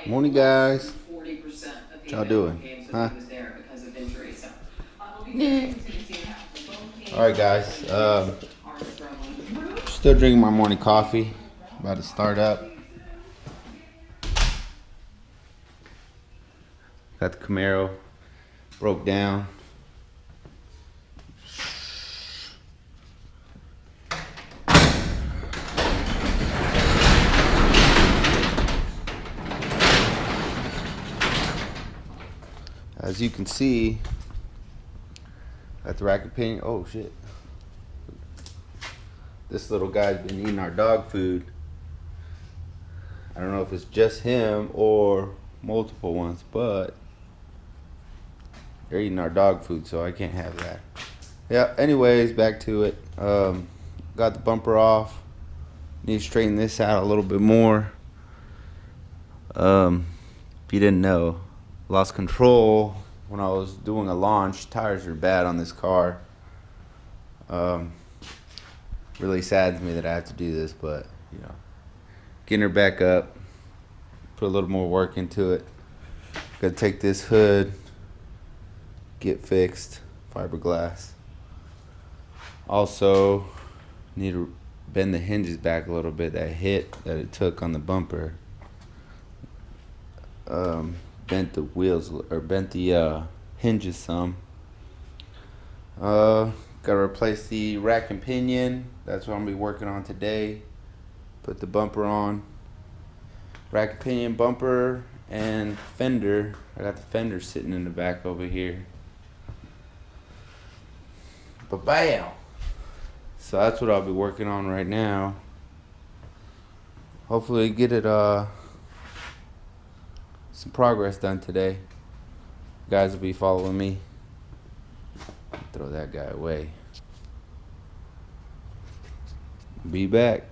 Morning, guys. What y'all doing? Huh? Yeah. Alright, guys. Still drinking my morning coffee. About to start up. Got the Camaro. Broke down. As you can see, got the rack of paint. Oh shit. This little guy's been eating our dog food. I don't know if it's just him or multiple ones, but they're eating our dog food, so I can't have that. Yeah, anyways, back to it. Got the bumper off. Need to straighten this out a little bit more. If you didn't know, lost control when I was doing a launch. Tires are bad on this car. Really saddens me that I have to do this, but you know, getting her back up, put a little more work into it. Gotta take this hood, get fixed, fiberglass. Also need to bend the hinges back a little bit. That hit that it took on the bumper bent the wheels, or bent the hinges some. Gotta replace the rack and pinion. That's what I'm gonna be working on today. Put the bumper on. Rack and pinion, bumper, and fender. I got the fender sitting in the back over here. Ba-bam! So that's what I'll be working on right now. Hopefully get it some progress done today. You guys will be following me. Throw that guy away. Be back.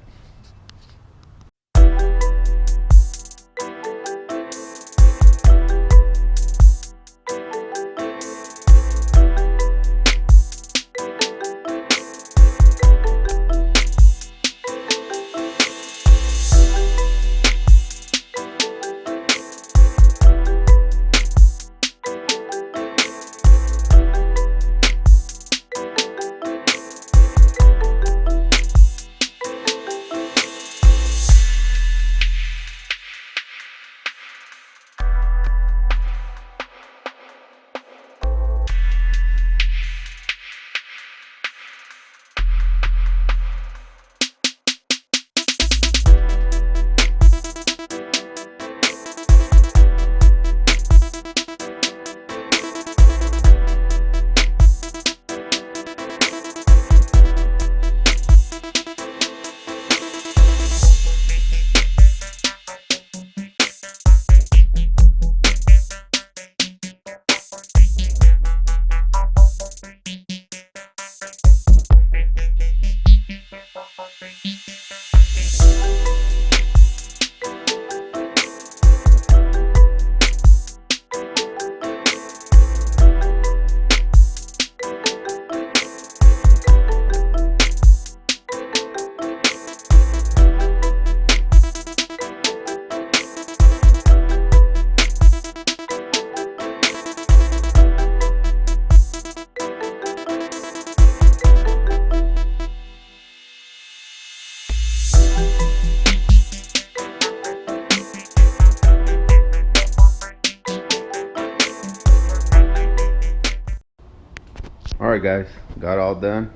Alright guys, got all done.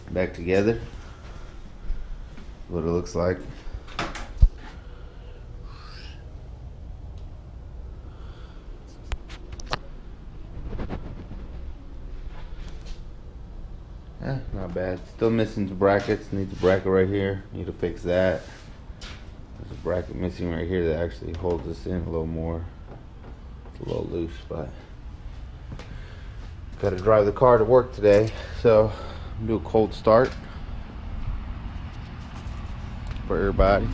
Back together. What it looks like. Yeah, not bad. Still missing the brackets. Needs a bracket right here. Need to fix that. There's a bracket missing right here that actually holds us in a little more. It's a little loose, but got to drive the car to work today, so do a cold start for everybody.